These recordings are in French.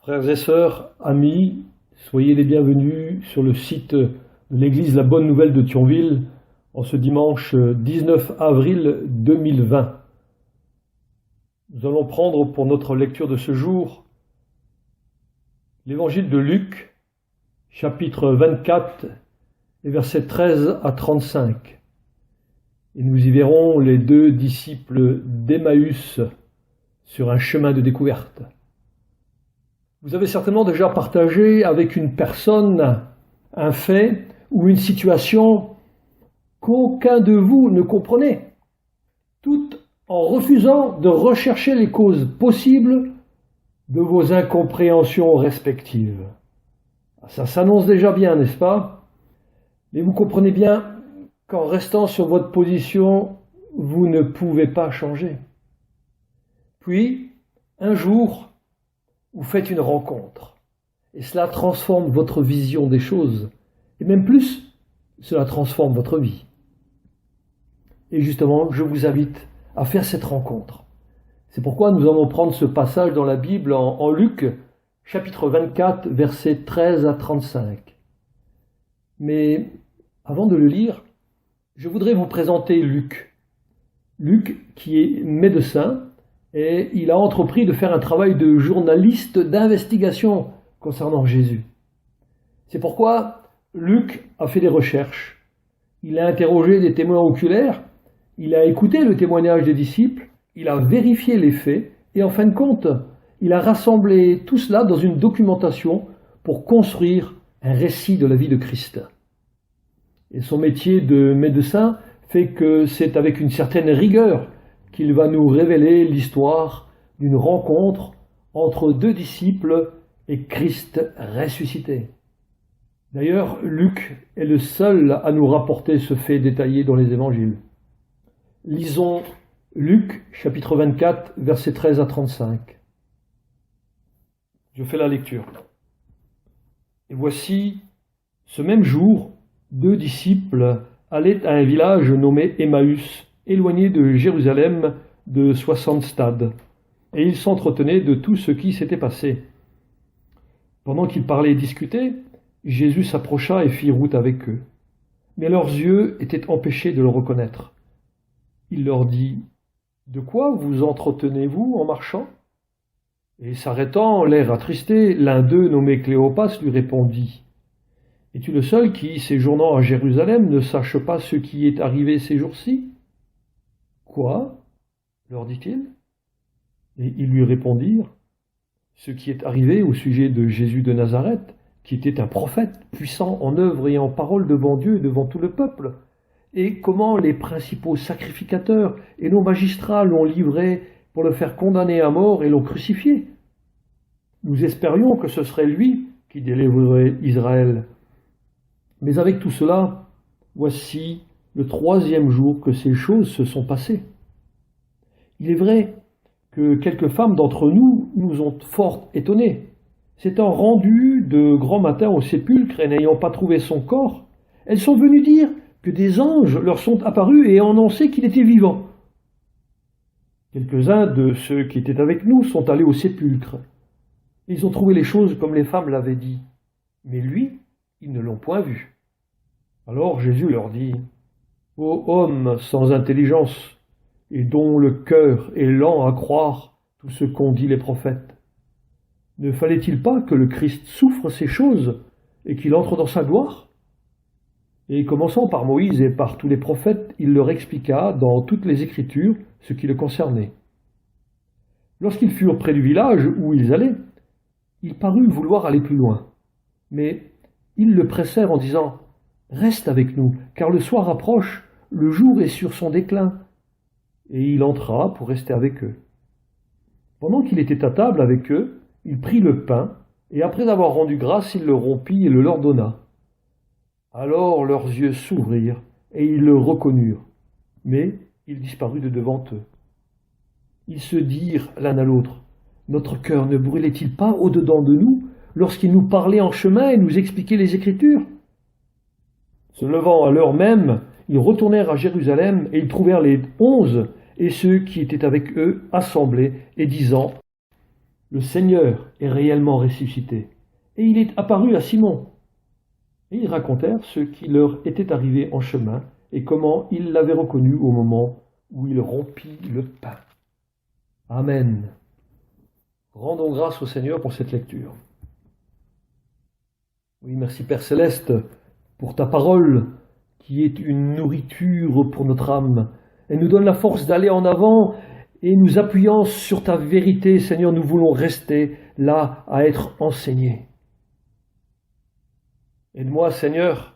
Frères et sœurs, amis, soyez les bienvenus sur le site de l'église La Bonne Nouvelle de Thionville en ce dimanche 19 avril 2020. Nous allons prendre pour notre lecture de ce jour l'évangile de Luc, chapitre 24, et versets 13 à 35. Et nous y verrons les deux disciples d'Emmaüs sur un chemin de découverte. Vous avez certainement déjà partagé avec une personne un fait ou une situation qu'aucun de vous ne comprenait, tout en refusant de rechercher les causes possibles de vos incompréhensions respectives. Ça s'annonce déjà bien, n'est-ce pas? Mais vous comprenez bien qu'en restant sur votre position, vous ne pouvez pas changer. Puis, un jour, vous faites une rencontre, et cela transforme votre vision des choses, et même plus, cela transforme votre vie. Et justement, je vous invite à faire cette rencontre. C'est pourquoi nous allons prendre ce passage dans la Bible en Luc, chapitre 24, versets 13 à 35. Mais avant de le lire, je voudrais vous présenter Luc. Luc, qui est médecin, et il a entrepris de faire un travail de journaliste d'investigation concernant Jésus. C'est pourquoi Luc a fait des recherches. Il a interrogé des témoins oculaires, il a écouté le témoignage des disciples, il a vérifié les faits, et en fin de compte, il a rassemblé tout cela dans une documentation pour construire un récit de la vie de Christ. Et son métier de médecin fait que c'est avec une certaine rigueur qu'il va nous révéler l'histoire d'une rencontre entre deux disciples et Christ ressuscité. D'ailleurs, Luc est le seul à nous rapporter ce fait détaillé dans les évangiles. Lisons Luc, chapitre 24, versets 13 à 35. Je fais la lecture. Et voici, ce même jour, deux disciples allaient à un village nommé Emmaüs, éloigné de Jérusalem de 60 stades, et ils s'entretenaient de tout ce qui s'était passé. Pendant qu'ils parlaient et discutaient, Jésus s'approcha et fit route avec eux. Mais leurs yeux étaient empêchés de le reconnaître. Il leur dit : « De quoi vous entretenez-vous en marchant ?» Et s'arrêtant, l'air attristé, l'un d'eux, nommé Cléopas, lui répondit : « Es-tu le seul qui, séjournant à Jérusalem, ne sache pas ce qui est arrivé ces jours-ci ? » « Quoi ? Leur dit-il. Et ils lui répondirent : « Ce qui est arrivé au sujet de Jésus de Nazareth, qui était un prophète, puissant en œuvre et en parole devant Dieu et devant tout le peuple, et comment les principaux sacrificateurs et nos magistrats l'ont livré pour le faire condamner à mort et l'ont crucifié. Nous espérions que ce serait lui qui délivrerait Israël. Mais avec tout cela, voici le 3e jour que ces choses se sont passées. Il est vrai que quelques femmes d'entre nous nous ont fort étonnés. S'étant rendues de grand matin au sépulcre et n'ayant pas trouvé son corps, elles sont venues dire que des anges leur sont apparus et annoncé qu'il était vivant. Quelques-uns de ceux qui étaient avec nous sont allés au sépulcre. Ils ont trouvé les choses comme les femmes l'avaient dit, mais lui, ils ne l'ont point vu. Alors Jésus leur dit : « Ô hommes sans intelligence, et dont le cœur est lent à croire tout ce qu'ont dit les prophètes, ne fallait-il pas que le Christ souffre ces choses et qu'il entre dans sa gloire ? Et commençant par Moïse et par tous les prophètes, il leur expliqua dans toutes les Écritures ce qui le concernait. Lorsqu'ils furent près du village où ils allaient, il parut vouloir aller plus loin. Mais ils le pressèrent en disant : « Reste avec nous, car le soir approche, le jour est sur son déclin. » Et il entra pour rester avec eux. Pendant qu'il était à table avec eux, il prit le pain, et après avoir rendu grâce, il le rompit et le leur donna. Alors leurs yeux s'ouvrirent, et ils le reconnurent, mais il disparut de devant eux. Ils se dirent l'un à l'autre : « Notre cœur ne brûlait-il pas au-dedans de nous, lorsqu'il nous parlait en chemin et nous expliquait les Écritures ?» Se levant à l'heure même, ils retournèrent à Jérusalem, et ils trouvèrent les 11 et ceux qui étaient avec eux assemblés, et disant : le Seigneur est réellement ressuscité. Et il est apparu à Simon. Et ils racontèrent ce qui leur était arrivé en chemin et comment ils l'avaient reconnu au moment où il rompit le pain. Amen. Rendons grâce au Seigneur pour cette lecture. Oui, merci Père Céleste pour ta parole qui est une nourriture pour notre âme. Elle nous donne la force d'aller en avant et nous appuyant sur ta vérité, Seigneur, nous voulons rester là à être enseignés. Aide-moi, Seigneur,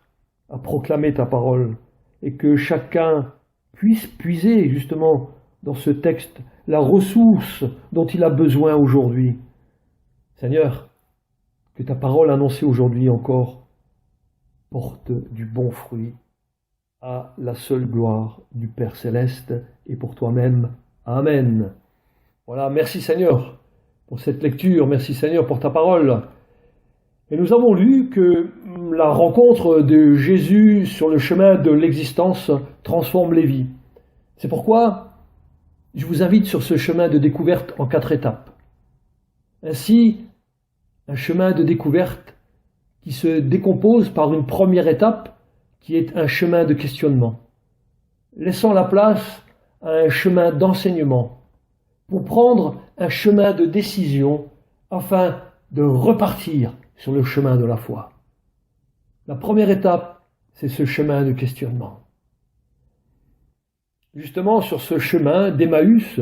à proclamer ta parole et que chacun puisse puiser justement dans ce texte la ressource dont il a besoin aujourd'hui. Seigneur, que ta parole annoncée aujourd'hui encore porte du bon fruit à la seule gloire du Père Céleste et pour toi-même. Amen. Voilà, merci Seigneur pour cette lecture, merci Seigneur pour ta parole. Et nous avons lu que la rencontre de Jésus sur le chemin de l'existence transforme les vies. C'est pourquoi je vous invite sur ce chemin de découverte en 4 étapes. Ainsi, un chemin de découverte qui se décompose par une première étape qui est un chemin de questionnement, laissant la place à un chemin d'enseignement pour prendre un chemin de décision afin de repartir sur le chemin de la foi. La première étape, c'est ce chemin de questionnement. Justement, sur ce chemin d'Emmaüs,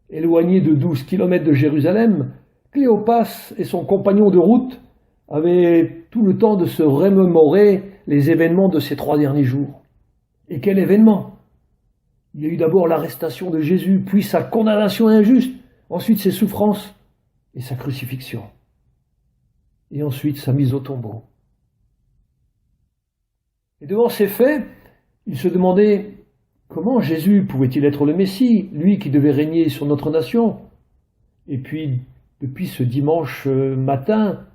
éloigné de 12 kilomètres de Jérusalem, Cléopas et son compagnon de route avaient tout le temps de se remémorer les événements de ces 3 derniers jours. Et quel événement! Il y a eu d'abord l'arrestation de Jésus, puis sa condamnation injuste, ensuite ses souffrances et sa crucifixion. Et ensuite sa mise au tombeau. Et devant ces faits, ils se demandaient comment Jésus pouvait-il être le Messie, lui qui devait régner sur notre nation. Et puis, depuis ce dimanche matin,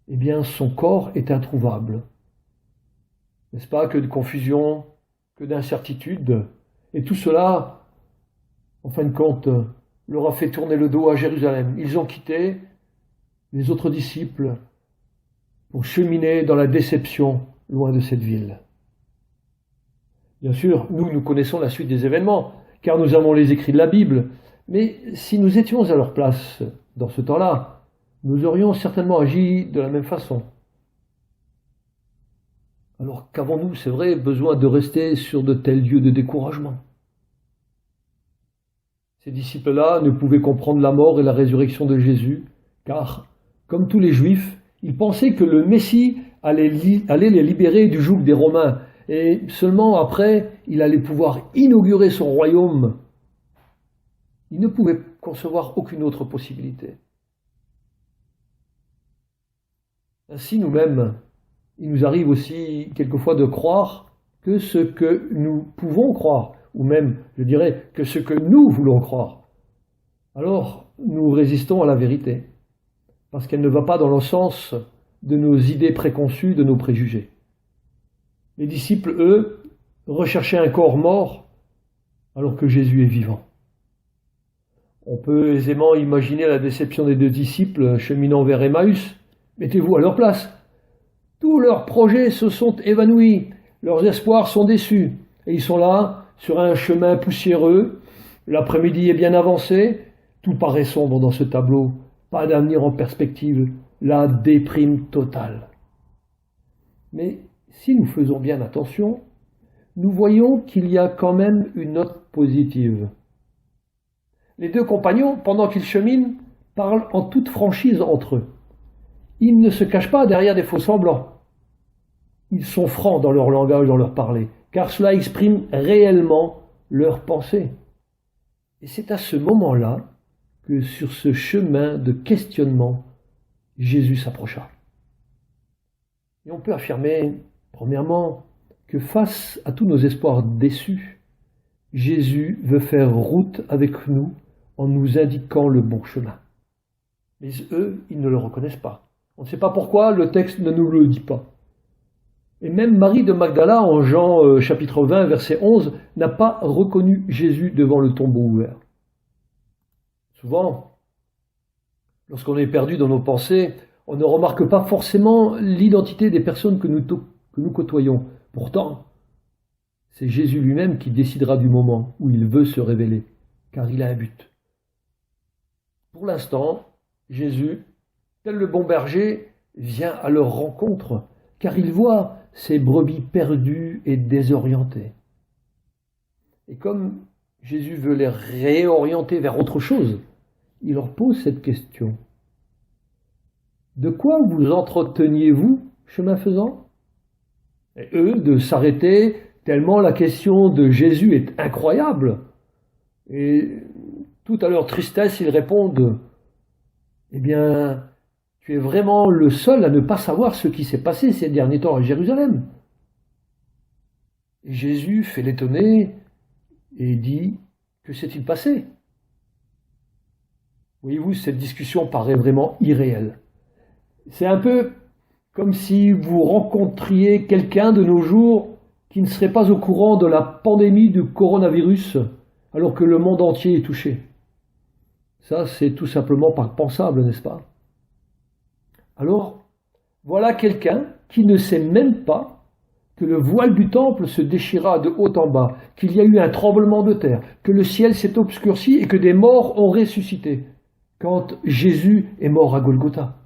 eh bien, son corps est introuvable. N'est-ce pas, que de confusion, que d'incertitude. Et tout cela, en fin de compte, leur a fait tourner le dos à Jérusalem. Ils ont quitté les autres disciples pour cheminer dans la déception loin de cette ville. Bien sûr, nous connaissons la suite des événements, car nous avons les écrits de la Bible, mais si nous étions à leur place dans ce temps-là, nous aurions certainement agi de la même façon. Alors qu'avons-nous, c'est vrai, besoin de rester sur de tels lieux de découragement? Ces disciples-là ne pouvaient comprendre la mort et la résurrection de Jésus, car, comme tous les Juifs, ils pensaient que le Messie allait les libérer du joug des Romains, et seulement après, il allait pouvoir inaugurer son royaume. Ils ne pouvaient concevoir aucune autre possibilité. Ainsi, nous-mêmes, il nous arrive aussi quelquefois de croire que ce que nous pouvons croire, ou même, je dirais, que ce que nous voulons croire. Alors, nous résistons à la vérité, parce qu'elle ne va pas dans le sens de nos idées préconçues, de nos préjugés. Les disciples, eux, recherchaient un corps mort, alors que Jésus est vivant. On peut aisément imaginer la déception des 2 disciples cheminant vers Emmaüs. Mettez-vous à leur place. Tous leurs projets se sont évanouis, leurs espoirs sont déçus, et ils sont là, sur un chemin poussiéreux, l'après-midi est bien avancé, tout paraît sombre dans ce tableau, pas d'avenir en perspective, la déprime totale. Mais si nous faisons bien attention, nous voyons qu'il y a quand même une note positive. Les 2 compagnons, pendant qu'ils cheminent, parlent en toute franchise entre eux. Ils ne se cachent pas derrière des faux semblants. Ils sont francs dans leur langage, dans leur parler, car cela exprime réellement leurs pensées. Et c'est à ce moment-là que sur ce chemin de questionnement, Jésus s'approcha. Et on peut affirmer, premièrement, que face à tous nos espoirs déçus, Jésus veut faire route avec nous en nous indiquant le bon chemin. Mais eux, ils ne le reconnaissent pas. On ne sait pas pourquoi, le texte ne nous le dit pas. Et même Marie de Magdala, en Jean chapitre 20, verset 11, n'a pas reconnu Jésus devant le tombeau ouvert. Souvent, Lorsqu'on est perdu dans nos pensées, on ne remarque pas forcément l'identité des personnes que nous côtoyons. Pourtant, c'est Jésus lui-même qui décidera du moment où il veut se révéler, car il a un but. Pour l'instant, Jésus, tel le bon berger, vient à leur rencontre, car il voit ses brebis perdues et désorientées. Et comme Jésus veut les réorienter vers autre chose, il leur pose cette question. De quoi vous entreteniez-vous, chemin faisant? Et eux, de s'arrêter, tellement la question de Jésus est incroyable. Et tout à leur tristesse, ils répondent, eh bien, tu es vraiment le seul à ne pas savoir ce qui s'est passé ces derniers temps à Jérusalem. Et Jésus fait l'étonné et dit, que s'est-il passé? Voyez-vous, cette discussion paraît vraiment irréelle. C'est un peu comme si vous rencontriez quelqu'un de nos jours qui ne serait pas au courant de la pandémie du coronavirus alors que le monde entier est touché. Ça, c'est tout simplement pas pensable, n'est-ce pas? Alors, voilà quelqu'un qui ne sait même pas que le voile du temple se déchira de haut en bas, qu'il y a eu un tremblement de terre, que le ciel s'est obscurci et que des morts ont ressuscité quand Jésus est mort à Golgotha.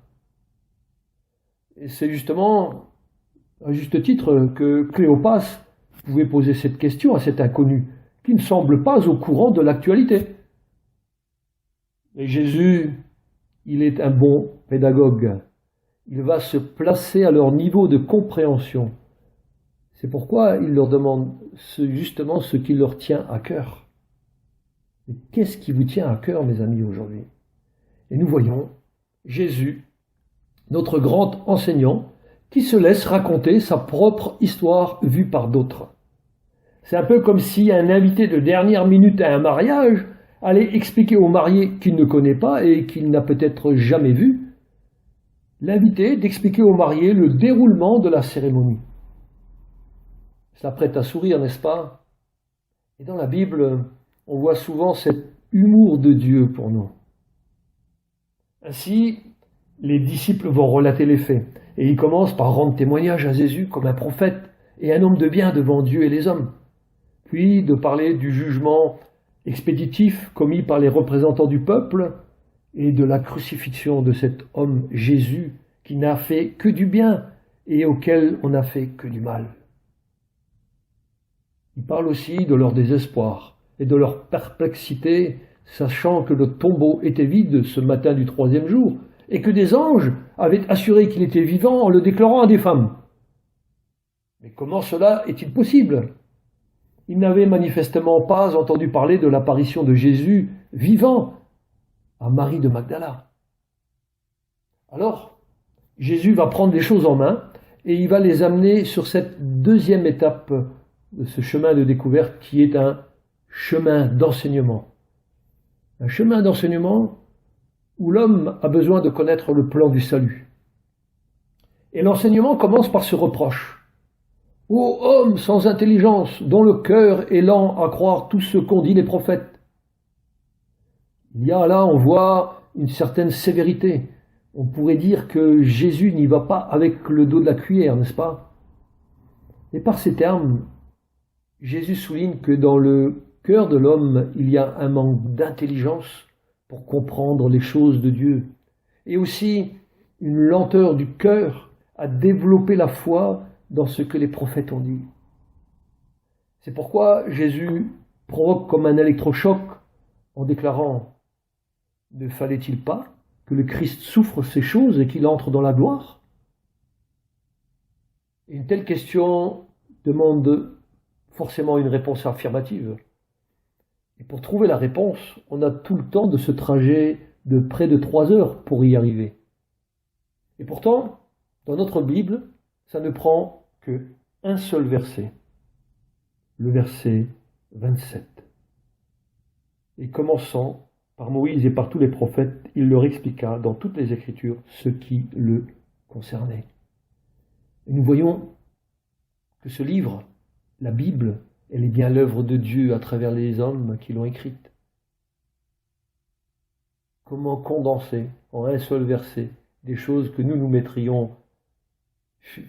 Et c'est justement, à juste titre, que Cléopas pouvait poser cette question à cet inconnu, qui ne semble pas au courant de l'actualité. Et Jésus, il est un bon pédagogue. Il va se placer à leur niveau de compréhension. C'est pourquoi il leur demande justement ce qui leur tient à cœur. Et qu'est-ce qui vous tient à cœur, mes amis, aujourd'hui? Et nous voyons Jésus, notre grand enseignant, qui se laisse raconter sa propre histoire vue par d'autres. C'est un peu comme si un invité de dernière minute à un mariage allait expliquer au marié qu'il ne connaît pas et qu'il n'a peut-être jamais vu, l'invité d'expliquer au marié le déroulement de la cérémonie. Cela prête à sourire, n'est-ce pas? Et dans la Bible, on voit souvent cet humour de Dieu pour nous. Ainsi, les disciples vont relater les faits, et ils commencent par rendre témoignage à Jésus comme un prophète et un homme de bien devant Dieu et les hommes, puis de parler du jugement expéditif commis par les représentants du peuple et de la crucifixion de cet homme Jésus qui n'a fait que du bien et auquel on n'a fait que du mal. Ils parlent aussi de leur désespoir et de leur perplexité, sachant que le tombeau était vide ce matin du 3e jour, et que des anges avaient assuré qu'il était vivant en le déclarant à des femmes. Mais comment cela est-il possible? Ils n'avaient manifestement pas entendu parler de l'apparition de Jésus vivant à Marie de Magdala. Alors, Jésus va prendre les choses en main et il va les amener sur cette deuxième étape de ce chemin de découverte qui est un chemin d'enseignement. Un chemin d'enseignement où l'homme a besoin de connaître le plan du salut. Et l'enseignement commence par ce reproche. Ô homme sans intelligence, dont le cœur est lent à croire tout ce qu'ont dit les prophètes. Il y a là, on voit une certaine sévérité. On pourrait dire que Jésus n'y va pas avec le dos de la cuillère, n'est-ce pas? Et par ces termes, Jésus souligne que dans le cœur de l'homme, il y a un manque d'intelligence pour comprendre les choses de Dieu, et aussi une lenteur du cœur à développer la foi dans ce que les prophètes ont dit. C'est pourquoi Jésus provoque comme un électrochoc en déclarant « Ne fallait-il pas que le Christ souffre ces choses et qu'il entre dans la gloire ?» Une telle question demande forcément une réponse affirmative. Et pour trouver la réponse, on a tout le temps de ce trajet de près de 3 heures pour y arriver. Et pourtant, dans notre Bible, ça ne prend que un seul verset, le verset 27. Et commençant par Moïse et par tous les prophètes, il leur expliqua dans toutes les Écritures ce qui le concernait. Et nous voyons que ce livre, la Bible, elle est bien l'œuvre de Dieu à travers les hommes qui l'ont écrite. comment condenser en un seul verset des choses que nous mettrions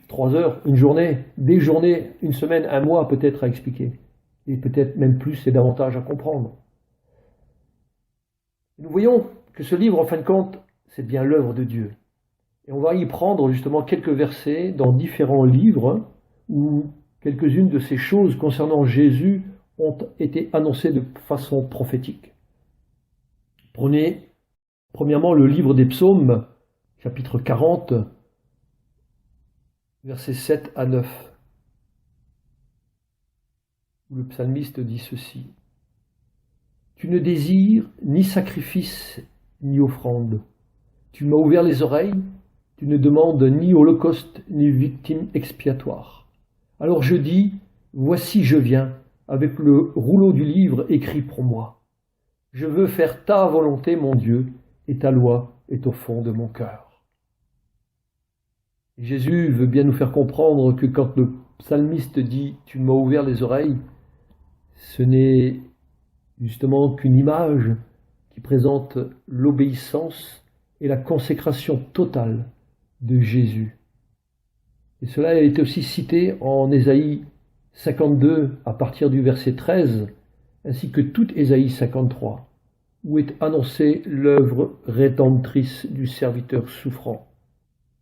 3 heures, une journée, des journées, une semaine, un mois peut-être à expliquer, et peut-être même plus et davantage à comprendre. Nous voyons que ce livre, en fin de compte, c'est bien l'œuvre de Dieu. Et on va y prendre justement quelques versets dans différents livres où quelques-unes de ces choses concernant Jésus ont été annoncées de façon prophétique. Prenez premièrement le livre des Psaumes, chapitre 40, versets 7 à 9, où le psalmiste dit ceci. « Tu ne désires ni sacrifice ni offrande. Tu m'as ouvert les oreilles, tu ne demandes ni holocauste ni victime expiatoire. Alors je dis, voici je viens, avec le rouleau du livre écrit pour moi. Je veux faire ta volonté, mon Dieu, et ta loi est au fond de mon cœur. » Jésus veut bien nous faire comprendre que quand le psalmiste dit « Tu m'as ouvert les oreilles », ce n'est justement qu'une image qui présente l'obéissance et la consécration totale de Jésus. Et cela a été aussi cité en Ésaïe 52 à partir du verset 13, ainsi que toute Ésaïe 53, où est annoncée l'œuvre rédemptrice du serviteur souffrant.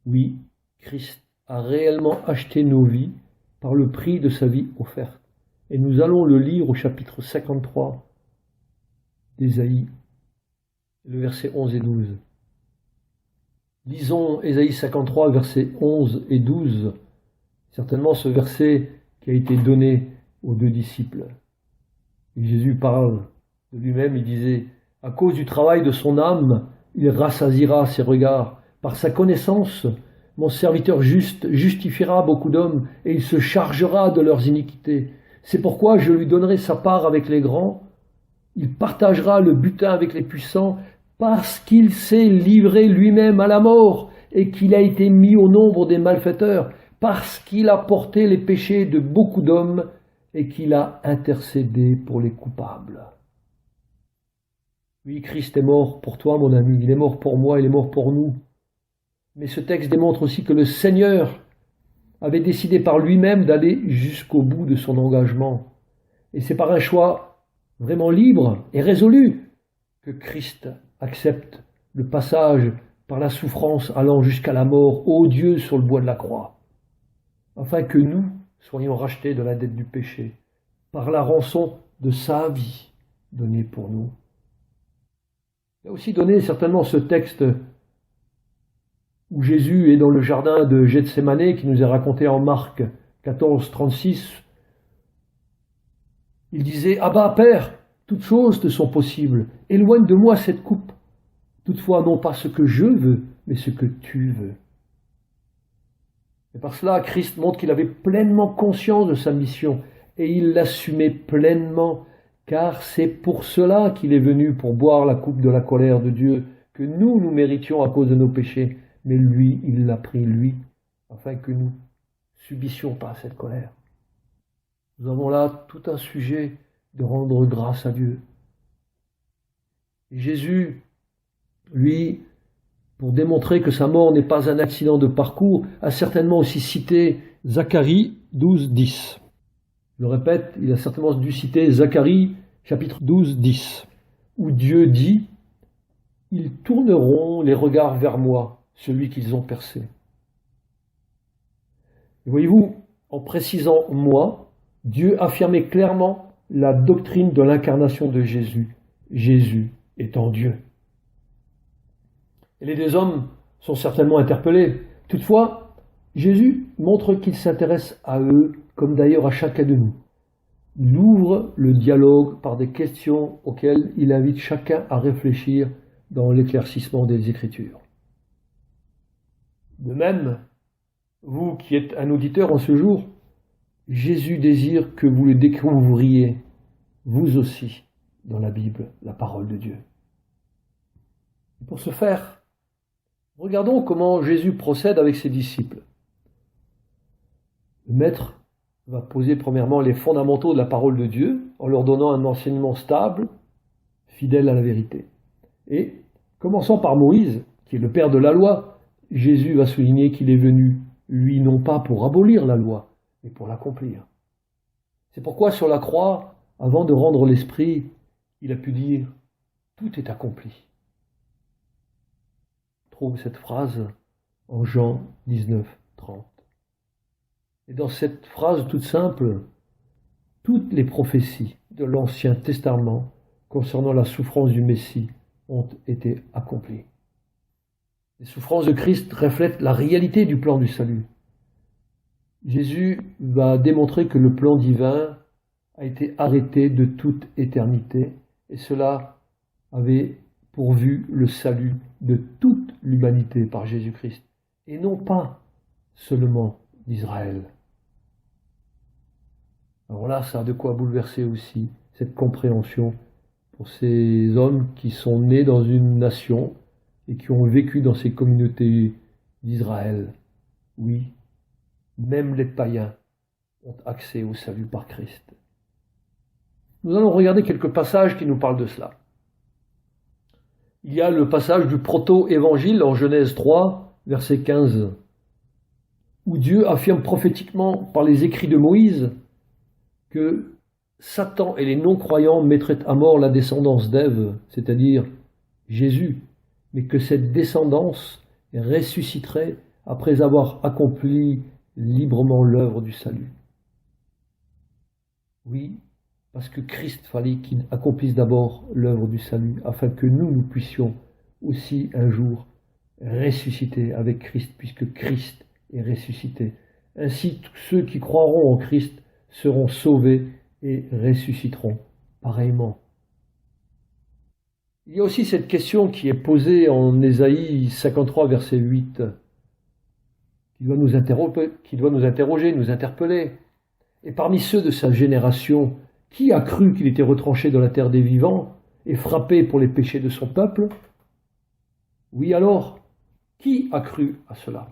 Oui, Christ a réellement acheté nos vies par le prix de sa vie offerte. Et nous allons le lire au chapitre 53 d'Ésaïe, le verset 11 et 12. Lisons Ésaïe 53, versets 11 et 12, certainement ce verset qui a été donné aux 2 disciples. Et Jésus parle de lui-même, il disait « À cause du travail de son âme, il rassasiera ses regards. Par sa connaissance, mon serviteur juste justifiera beaucoup d'hommes et il se chargera de leurs iniquités. C'est pourquoi je lui donnerai sa part avec les grands. Il partagera le butin avec les puissants parce qu'il s'est livré lui-même à la mort et qu'il a été mis au nombre des malfaiteurs, parce qu'il a porté les péchés de beaucoup d'hommes et qu'il a intercédé pour les coupables. » Oui, Christ est mort pour toi, mon ami, il est mort pour moi, il est mort pour nous. Mais ce texte démontre aussi que le Seigneur avait décidé par lui-même d'aller jusqu'au bout de son engagement. Et c'est par un choix vraiment libre et résolu que Christ accepte le passage par la souffrance allant jusqu'à la mort, odieux sur le bois de la croix, afin que nous soyons rachetés de la dette du péché par la rançon de sa vie donnée pour nous. Il a aussi donné certainement ce texte où Jésus est dans le jardin de Gethsémanée, qui nous est raconté en Marc 14, 36. Il disait « Abba, Père, toutes choses te sont possibles. Éloigne de moi cette coupe. Toutefois, non pas ce que je veux, mais ce que tu veux. » Et par cela, Christ montre qu'il avait pleinement conscience de sa mission et il l'assumait pleinement, car c'est pour cela qu'il est venu, pour boire la coupe de la colère de Dieu, que nous méritions à cause de nos péchés. Mais lui, il l'a pris, lui, afin que nous subissions pas cette colère. Nous avons là tout un sujet de rendre grâce à Dieu. Et Jésus, lui, pour démontrer que sa mort n'est pas un accident de parcours, a certainement aussi cité Zacharie 12, 10. Je le répète, il a certainement dû citer Zacharie chapitre 12, 10, où Dieu dit « Ils tourneront les regards vers moi, celui qu'ils ont percé. » Et voyez-vous, en précisant « moi », Dieu affirmait clairement la doctrine de l'incarnation de Jésus, Jésus étant Dieu. Et les 2 hommes sont certainement interpellés. Toutefois, Jésus montre qu'il s'intéresse à eux, comme d'ailleurs à chacun de nous. Il ouvre le dialogue par des questions auxquelles il invite chacun à réfléchir dans l'éclaircissement des Écritures. De même, vous qui êtes un auditeur en ce jour, Jésus désire que vous le découvriez, vous aussi, dans la Bible, la parole de Dieu. Et pour ce faire, regardons comment Jésus procède avec ses disciples. Le Maître va poser premièrement les fondamentaux de la parole de Dieu en leur donnant un enseignement stable, fidèle à la vérité. Et Commençant par Moïse, qui est le père de la loi, Jésus va souligner qu'il est venu, lui, non pas pour abolir la loi, mais pour l'accomplir. C'est pourquoi sur la croix, avant de rendre l'Esprit, il a pu dire « Tout est accompli ». On trouve cette phrase en Jean 19, 30. Et dans cette phrase toute simple, toutes les prophéties de l'Ancien Testament concernant la souffrance du Messie ont été accomplies. Les souffrances de Christ reflètent la réalité du plan du salut. Jésus va démontrer que le plan divin a été arrêté de toute éternité et cela avait pour but le salut de toute l'humanité par Jésus-Christ et non pas seulement d'Israël. Alors là, ça a de quoi bouleverser aussi cette compréhension pour ces hommes qui sont nés dans une nation et qui ont vécu dans ces communautés d'Israël. Oui, même les païens ont accès au salut par Christ. Nous allons regarder quelques passages qui nous parlent de cela. Il y a le passage du proto-évangile en Genèse 3, verset 15, où Dieu affirme prophétiquement par les écrits de Moïse que Satan et les non-croyants mettraient à mort la descendance d'Ève, c'est-à-dire Jésus, mais que cette descendance ressusciterait après avoir accompli librement l'œuvre du salut. Oui, parce que Christ fallait qu'il accomplisse d'abord l'œuvre du salut, afin que nous puissions aussi un jour ressusciter avec Christ, puisque Christ est ressuscité. Ainsi, tous ceux qui croiront en Christ seront sauvés et ressusciteront pareillement. Il y a aussi cette question qui est posée en Ésaïe 53, verset 8, qui doit nous interroger, nous interpeller. Et parmi ceux de sa génération, qui a cru qu'il était retranché dans la terre des vivants et frappé pour les péchés de son peuple? Oui alors, qui a cru à cela?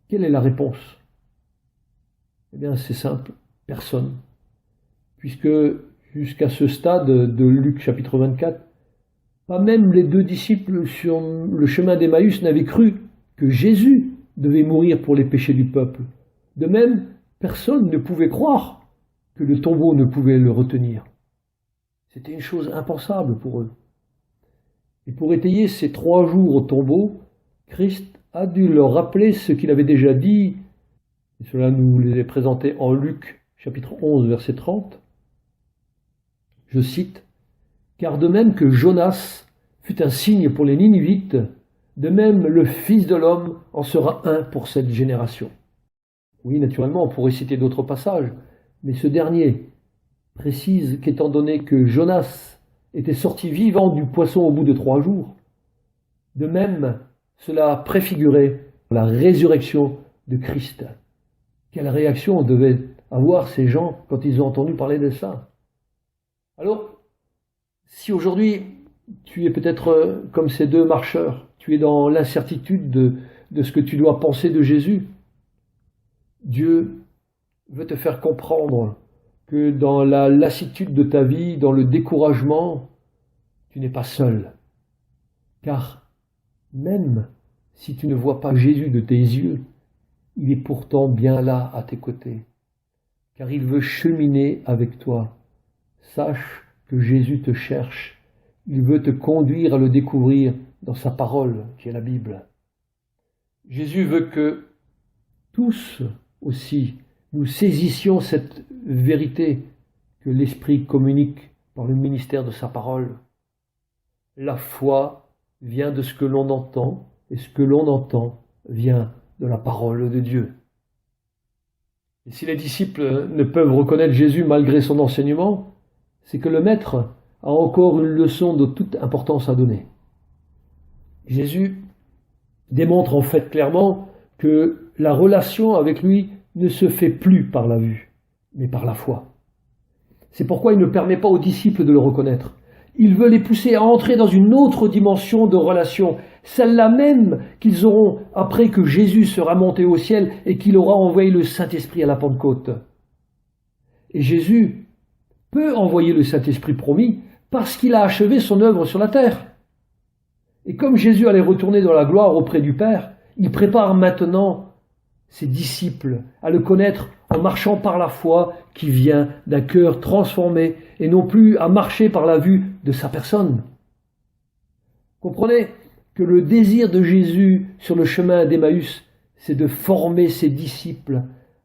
Quelle est la réponse? Eh bien, c'est simple, personne. Puisque jusqu'à ce stade de Luc chapitre 24, pas même les deux disciples sur le chemin d'Emmaüs n'avaient cru que Jésus devait mourir pour les péchés du peuple. De même, personne ne pouvait croire que le tombeau ne pouvait le retenir. C'était une chose impensable pour eux. Et pour étayer ces 3 jours au tombeau, Christ a dû leur rappeler ce qu'il avait déjà dit, et cela nous les est présenté en Luc chapitre 11, verset 30. Je cite, « Car de même que Jonas fut un signe pour les Ninivites, de même le Fils de l'homme en sera un pour cette génération. » Oui, naturellement, on pourrait citer d'autres passages, mais ce dernier précise qu'étant donné que Jonas était sorti vivant du poisson au bout de 3 jours, de même, cela préfigurait la résurrection de Christ. Quelle réaction devaient avoir ces gens quand ils ont entendu parler de ça? Alors, si aujourd'hui tu es peut-être comme ces 2 marcheurs, tu es dans l'incertitude de ce que tu dois penser de Jésus, Dieu veut te faire comprendre que dans la lassitude de ta vie, dans le découragement, tu n'es pas seul. Car même si tu ne vois pas Jésus de tes yeux, il est pourtant bien là à tes côtés. Car il veut cheminer avec toi. Sache que Jésus te cherche. Il veut te conduire à le découvrir dans sa parole, qui est la Bible. Jésus veut que tous aussi nous saisissions cette vérité que l'Esprit communique par le ministère de sa parole. La foi vient de ce que l'on entend, et ce que l'on entend vient de la parole de Dieu. Et si les disciples ne peuvent reconnaître Jésus malgré son enseignement, c'est que le Maître a encore une leçon de toute importance à donner. Jésus démontre en fait clairement que la relation avec lui ne se fait plus par la vue, mais par la foi. C'est pourquoi il ne permet pas aux disciples de le reconnaître. Il veut les pousser à entrer dans une autre dimension de relation, celle-là même qu'ils auront après que Jésus sera monté au ciel et qu'il aura envoyé le Saint-Esprit à la Pentecôte. Et Jésus peut envoyer le Saint-Esprit promis parce qu'il a achevé son œuvre sur la terre. Et comme Jésus allait retourner dans la gloire auprès du Père, il prépare maintenant ses disciples à le connaître en marchant par la foi qui vient d'un cœur transformé et non plus à marcher par la vue de sa personne. Comprenez que le désir de Jésus sur le chemin d'Emmaüs, c'est de former ses disciples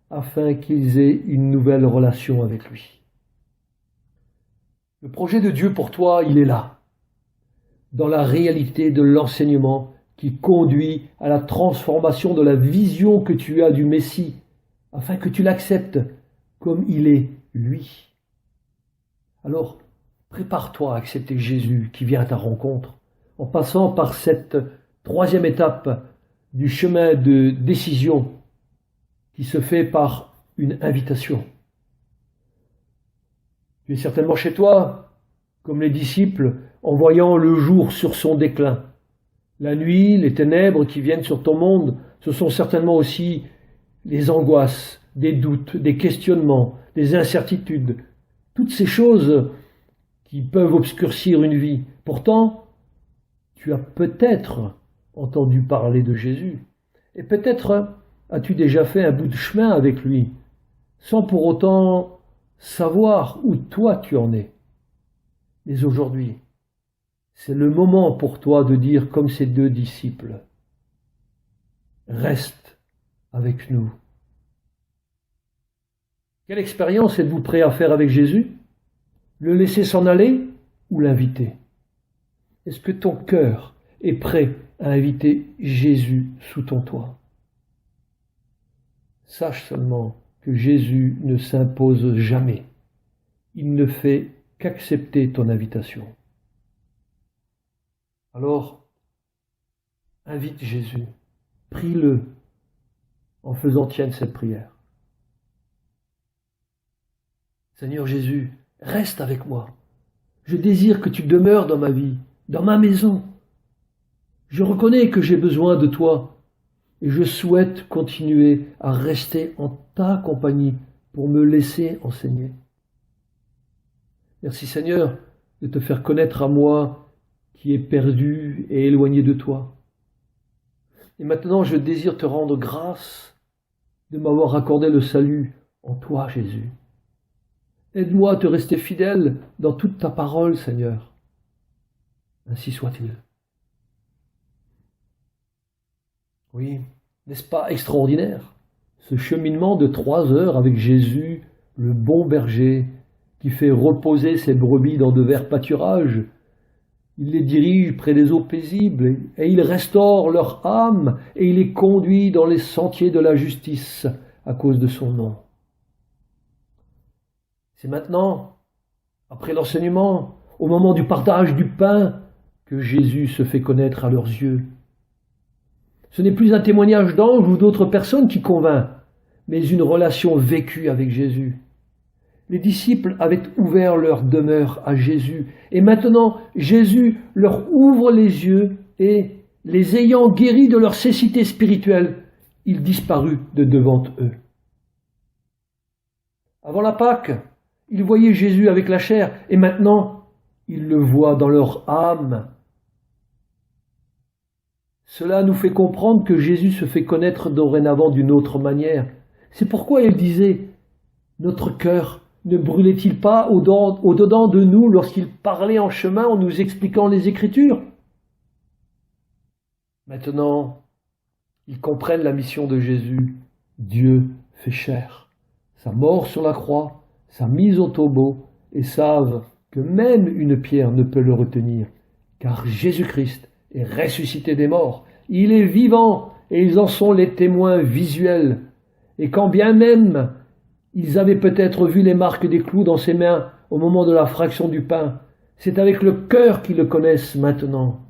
afin qu'ils aient une nouvelle relation avec lui. Le projet de Dieu pour toi, il est là, dans la réalité de l'enseignement qui conduit à la transformation de la vision que tu as du Messie, afin que tu l'acceptes comme il est, lui. Alors, prépare-toi à accepter Jésus qui vient à ta rencontre, en passant par cette troisième étape du chemin de décision qui se fait par une invitation. Tu es certainement chez toi, comme les disciples, en voyant le jour sur son déclin. La nuit, les ténèbres qui viennent sur ton monde, ce sont certainement aussi les angoisses, des doutes, des questionnements, des incertitudes, toutes ces choses qui peuvent obscurcir une vie. Pourtant, tu as peut-être entendu parler de Jésus, et peut-être as-tu déjà fait un bout de chemin avec lui, sans pour autant savoir où toi tu en es. Mais aujourd'hui, c'est le moment pour toi de dire comme ces deux disciples, reste avec nous. Quelle expérience êtes-vous prêt à faire avec Jésus? Le laisser s'en aller ou l'inviter? Est-ce que ton cœur est prêt à inviter Jésus sous ton toit? Sache seulement que Jésus ne s'impose jamais. Il ne fait qu'accepter ton invitation. Alors, invite Jésus, prie-le en faisant tienne cette prière. Seigneur Jésus, reste avec moi. Je désire que tu demeures dans ma vie, dans ma maison. Je reconnais que j'ai besoin de toi et je souhaite continuer à rester en ta compagnie pour me laisser enseigner. Merci Seigneur de te faire connaître à moi qui est perdu et éloigné de toi. Et maintenant je désire te rendre grâce de m'avoir accordé le salut en toi Jésus. Aide-moi à te rester fidèle dans toute ta parole, Seigneur. Ainsi soit-il. Oui, n'est-ce pas extraordinaire, ce cheminement de 3 heures avec Jésus, le bon berger, qui fait reposer ses brebis dans de verts pâturages. Il les dirige près des eaux paisibles et il restaure leur âme et il les conduit dans les sentiers de la justice à cause de son nom. C'est maintenant, après l'enseignement, au moment du partage du pain, que Jésus se fait connaître à leurs yeux. Ce n'est plus un témoignage d'anges ou d'autres personnes qui convainc, mais une relation vécue avec Jésus. Les disciples avaient ouvert leur demeure à Jésus, et maintenant Jésus leur ouvre les yeux et, les ayant guéris de leur cécité spirituelle, il disparut de devant eux. Avant la Pâque, ils voyaient Jésus avec la chair, et maintenant, ils le voient dans leur âme. Cela nous fait comprendre que Jésus se fait connaître dorénavant d'une autre manière. C'est pourquoi il disait, notre cœur ne brûlait-il pas au-dedans de nous lorsqu'il parlait en chemin en nous expliquant les Écritures? Maintenant, ils comprennent la mission de Jésus. Dieu fait chair. Sa mort sur la croix, sa mise au tombeau, et savent que même une pierre ne peut le retenir, car Jésus-Christ est ressuscité des morts. Il est vivant et ils en sont les témoins visuels. Et quand bien même ils avaient peut-être vu les marques des clous dans ses mains au moment de la fraction du pain, c'est avec le cœur qu'ils le connaissent maintenant.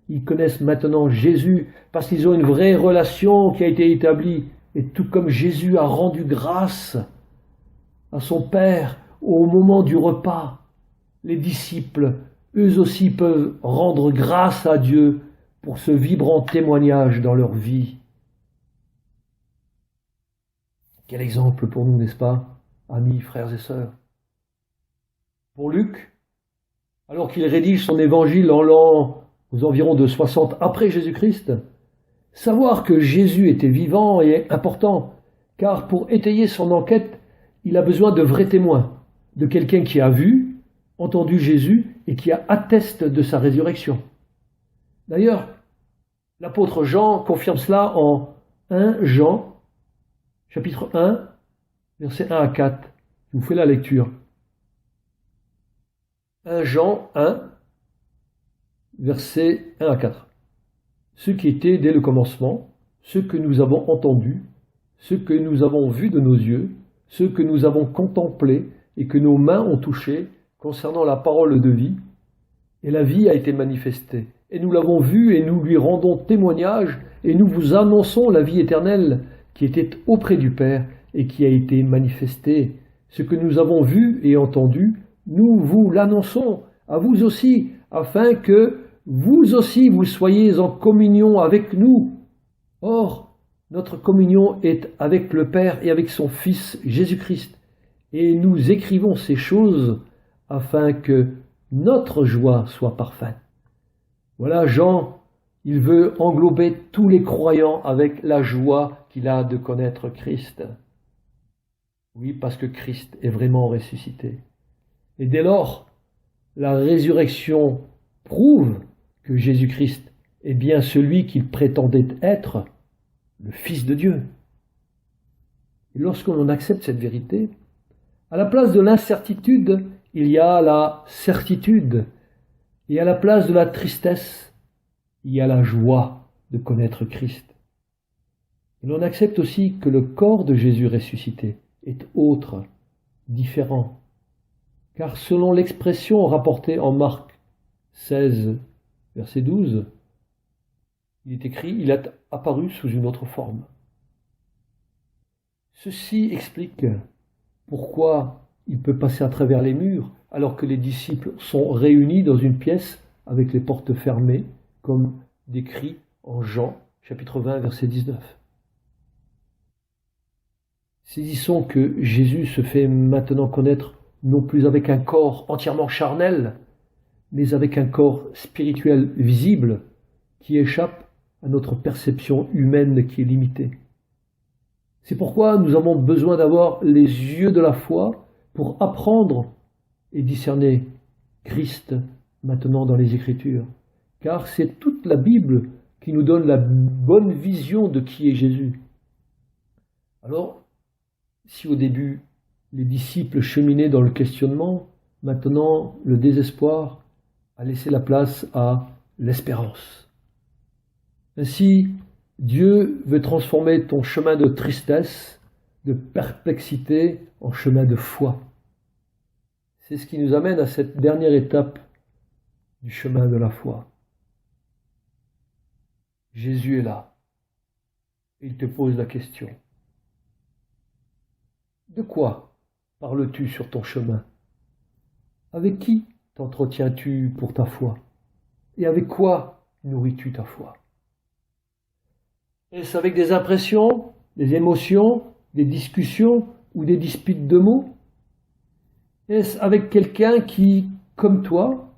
Ils connaissent maintenant Jésus parce qu'ils ont une vraie relation qui a été établie. Et tout comme Jésus a rendu grâce à son Père au moment du repas, les disciples, eux aussi, peuvent rendre grâce à Dieu pour ce vibrant témoignage dans leur vie. Quel exemple pour nous, n'est-ce pas, amis, frères et sœurs? Pour Luc, alors qu'il rédige son évangile en l'an aux environs de 60 après Jésus-Christ, savoir que Jésus était vivant est important, car pour étayer son enquête, il a besoin de vrais témoins, de quelqu'un qui a vu, entendu Jésus et qui atteste de sa résurrection. D'ailleurs, l'apôtre Jean confirme cela en 1 Jean, chapitre 1, versets 1 à 4. Je vous fais la lecture. 1 Jean 1, versets 1 à 4. Ce qui était dès le commencement, ce que nous avons entendu, ce que nous avons vu de nos yeux, ce que nous avons contemplé et que nos mains ont touché concernant la parole de vie, et la vie a été manifestée. Et nous l'avons vue et nous lui rendons témoignage et nous vous annonçons la vie éternelle qui était auprès du Père et qui a été manifestée. Ce que nous avons vu et entendu, nous vous l'annonçons à vous aussi, afin que vous aussi vous soyez en communion avec nous. Or, notre communion est avec le Père et avec son Fils Jésus-Christ. Et nous écrivons ces choses afin que notre joie soit parfaite. Voilà, Jean, il veut englober tous les croyants avec la joie qu'il a de connaître Christ. Oui, parce que Christ est vraiment ressuscité. Et dès lors, la résurrection prouve que Jésus-Christ est bien celui qu'il prétendait être, le Fils de Dieu. Et lorsqu'on accepte cette vérité, à la place de l'incertitude, il y a la certitude. Et à la place de la tristesse, il y a la joie de connaître Christ. Et l'on accepte aussi que le corps de Jésus ressuscité est autre, différent. Car selon l'expression rapportée en Marc 16, verset 12, il est écrit « Il est apparu sous une autre forme ». Ceci explique pourquoi il peut passer à travers les murs alors que les disciples sont réunis dans une pièce avec les portes fermées, comme décrit en Jean, chapitre 20, verset 19. Saisissons que Jésus se fait maintenant connaître non plus avec un corps entièrement charnel, mais avec un corps spirituel visible qui échappe à notre perception humaine qui est limitée. C'est pourquoi nous avons besoin d'avoir les yeux de la foi pour apprendre et discerner Christ maintenant dans les Écritures. Car c'est toute la Bible qui nous donne la bonne vision de qui est Jésus. Alors, si au début les disciples cheminaient dans le questionnement, maintenant le désespoir a laissé la place à l'espérance. Ainsi, Dieu veut transformer ton chemin de tristesse, de perplexité en chemin de foi. C'est ce qui nous amène à cette dernière étape du chemin de la foi. Jésus est là. Il te pose la question. De quoi parles-tu sur ton chemin? Avec qui t'entretiens-tu pour ta foi? Et avec quoi nourris-tu ta foi? Est-ce avec des impressions, des émotions, des discussions ou des disputes de mots? Est-ce avec quelqu'un qui, comme toi,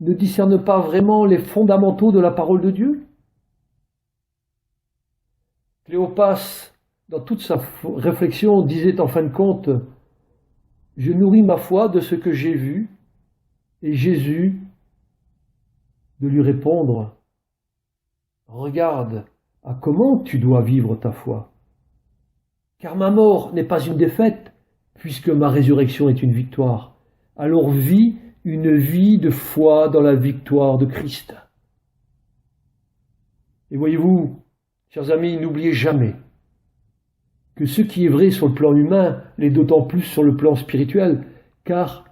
ne discerne pas vraiment les fondamentaux de la parole de Dieu? Cléopas, dans toute sa réflexion, disait en fin de compte « Je nourris ma foi de ce que j'ai vu » et Jésus de lui répondre « Regarde à comment tu dois vivre ta foi. Car ma mort n'est pas une défaite, puisque ma résurrection est une victoire. Alors vis une vie de foi dans la victoire de Christ. » Et voyez-vous, chers amis, n'oubliez jamais que ce qui est vrai sur le plan humain l'est d'autant plus sur le plan spirituel, car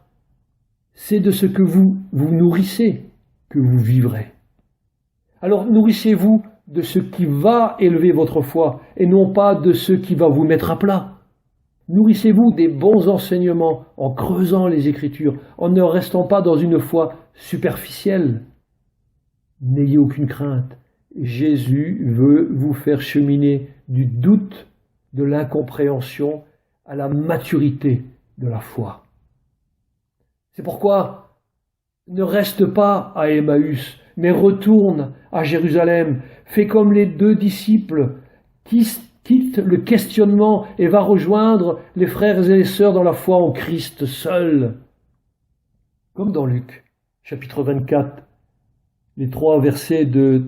c'est de ce que vous nourrissez que vous vivrez. Alors nourrissez-vous de ce qui va élever votre foi, et non pas de ce qui va vous mettre à plat. Nourrissez-vous des bons enseignements en creusant les Écritures, en ne restant pas dans une foi superficielle. N'ayez aucune crainte. Jésus veut vous faire cheminer du doute, de l'incompréhension à la maturité de la foi. C'est pourquoi ne reste pas à Emmaüs, mais retourne à Jérusalem. Fais comme les 2 disciples, quitte le questionnement et va rejoindre les frères et les sœurs dans la foi en Christ seul. Comme dans Luc, chapitre 24, les 3 versets de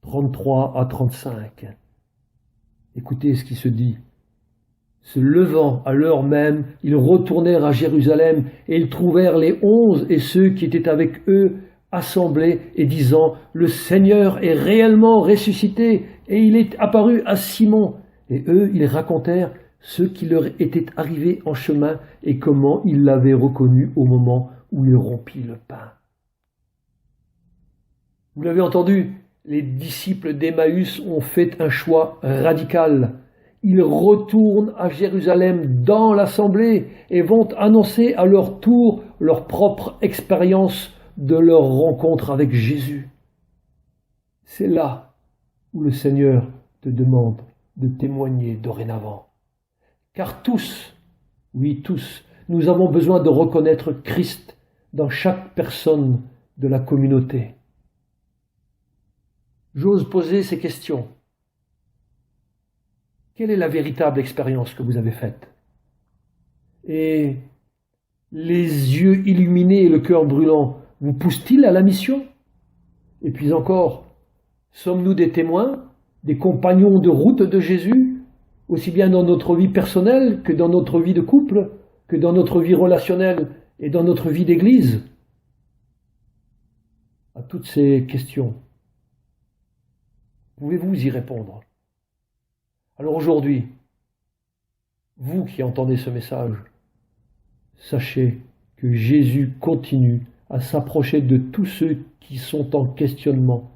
33 à 35. Écoutez ce qui se dit. Se levant à l'heure même, ils retournèrent à Jérusalem et ils trouvèrent les 11 et ceux qui étaient avec eux assemblés et disant « Le Seigneur est réellement ressuscité et il est apparu à Simon. » Et eux, ils racontèrent ce qui leur était arrivé en chemin et comment ils l'avaient reconnu au moment où il rompit le pain. Vous l'avez entendu, les disciples d'Emmaüs ont fait un choix radical. Ils retournent à Jérusalem dans l'assemblée et vont annoncer à leur tour leur propre expérience de leur rencontre avec Jésus. C'est là où le Seigneur te demande de témoigner dorénavant. Car tous, oui tous, nous avons besoin de reconnaître Christ dans chaque personne de la communauté. J'ose poser ces questions. Quelle est la véritable expérience que vous avez faite? Et les yeux illuminés et le cœur brûlant vous poussent-ils à la mission? Et puis encore, sommes-nous des témoins, des compagnons de route de Jésus, aussi bien dans notre vie personnelle que dans notre vie de couple, que dans notre vie relationnelle et dans notre vie d'église? À toutes ces questions, pouvez-vous y répondre? Alors aujourd'hui, vous qui entendez ce message, sachez que Jésus continue à s'approcher de tous ceux qui sont en questionnement,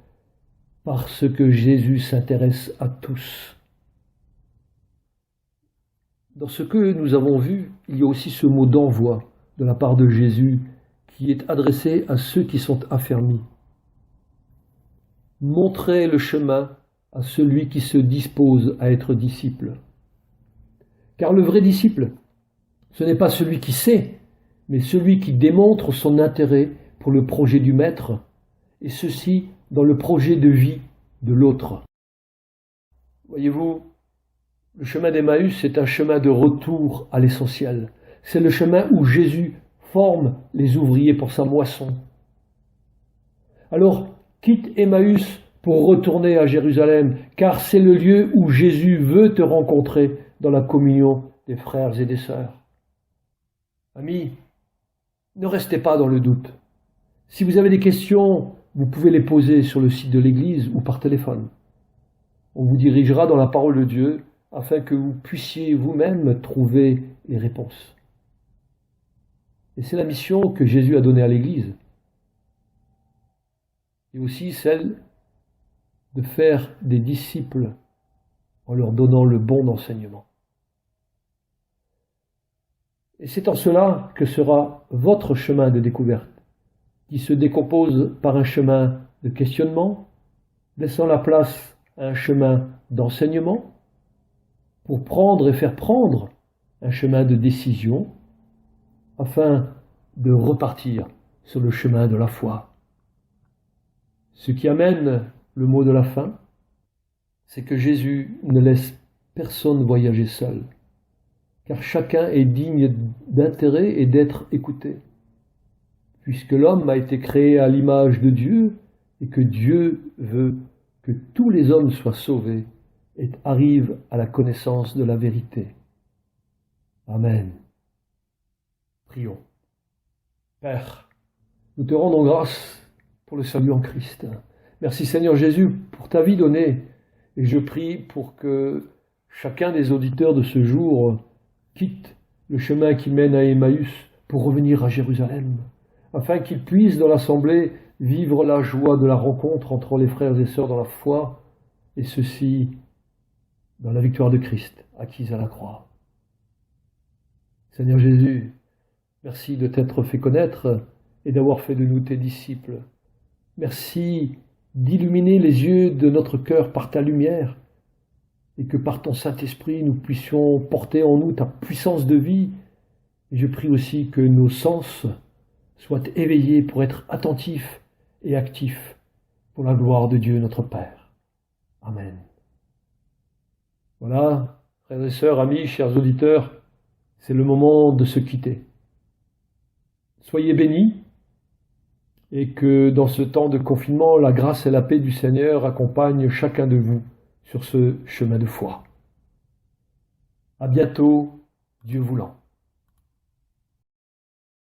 parce que Jésus s'intéresse à tous. Dans ce que nous avons vu, il y a aussi ce mot d'envoi de la part de Jésus qui est adressé à ceux qui sont affermis. Montrez le chemin à celui qui se dispose à être disciple. Car le vrai disciple, ce n'est pas celui qui sait, mais celui qui démontre son intérêt pour le projet du Maître, et ceci dans le projet de vie de l'autre. Voyez-vous, le chemin d'Emmaüs est un chemin de retour à l'essentiel. C'est le chemin où Jésus forme les ouvriers pour sa moisson. Alors, quitte Emmaüs pour retourner à Jérusalem, car c'est le lieu où Jésus veut te rencontrer dans la communion des frères et des sœurs. Amis, ne restez pas dans le doute. Si vous avez des questions, vous pouvez les poser sur le site de l'Église ou par téléphone. On vous dirigera dans la parole de Dieu afin que vous puissiez vous-même trouver les réponses. Et c'est la mission que Jésus a donnée à l'Église. Et aussi celle de faire des disciples en leur donnant le bon enseignement. Et c'est en cela que sera votre chemin de découverte, qui se décompose par un chemin de questionnement, laissant la place à un chemin d'enseignement, pour prendre et faire prendre un chemin de décision, afin de repartir sur le chemin de la foi. Ce qui amène le mot de la fin, c'est que Jésus ne laisse personne voyager seul, car chacun est digne d'intérêt et d'être écouté, puisque l'homme a été créé à l'image de Dieu et que Dieu veut que tous les hommes soient sauvés et arrivent à la connaissance de la vérité. Amen. Prions. Père, nous te rendons grâce pour le salut en Christ. Merci Seigneur Jésus pour ta vie donnée. Et je prie pour que chacun des auditeurs de ce jour quitte le chemin qui mène à Emmaüs pour revenir à Jérusalem, afin qu'ils puissent dans l'assemblée vivre la joie de la rencontre entre les frères et sœurs dans la foi, et ceci dans la victoire de Christ, acquise à la croix. Seigneur Jésus, merci de t'être fait connaître et d'avoir fait de nous tes disciples. Merci d'illuminer les yeux de notre cœur par ta lumière et que par ton Saint-Esprit nous puissions porter en nous ta puissance de vie. Et je prie aussi que nos sens soient éveillés pour être attentifs et actif pour la gloire de Dieu notre Père. Amen. Voilà, frères et sœurs, amis, chers auditeurs, c'est le moment de se quitter. Soyez bénis et que dans ce temps de confinement, la grâce et la paix du Seigneur accompagnent chacun de vous sur ce chemin de foi. À bientôt, Dieu voulant.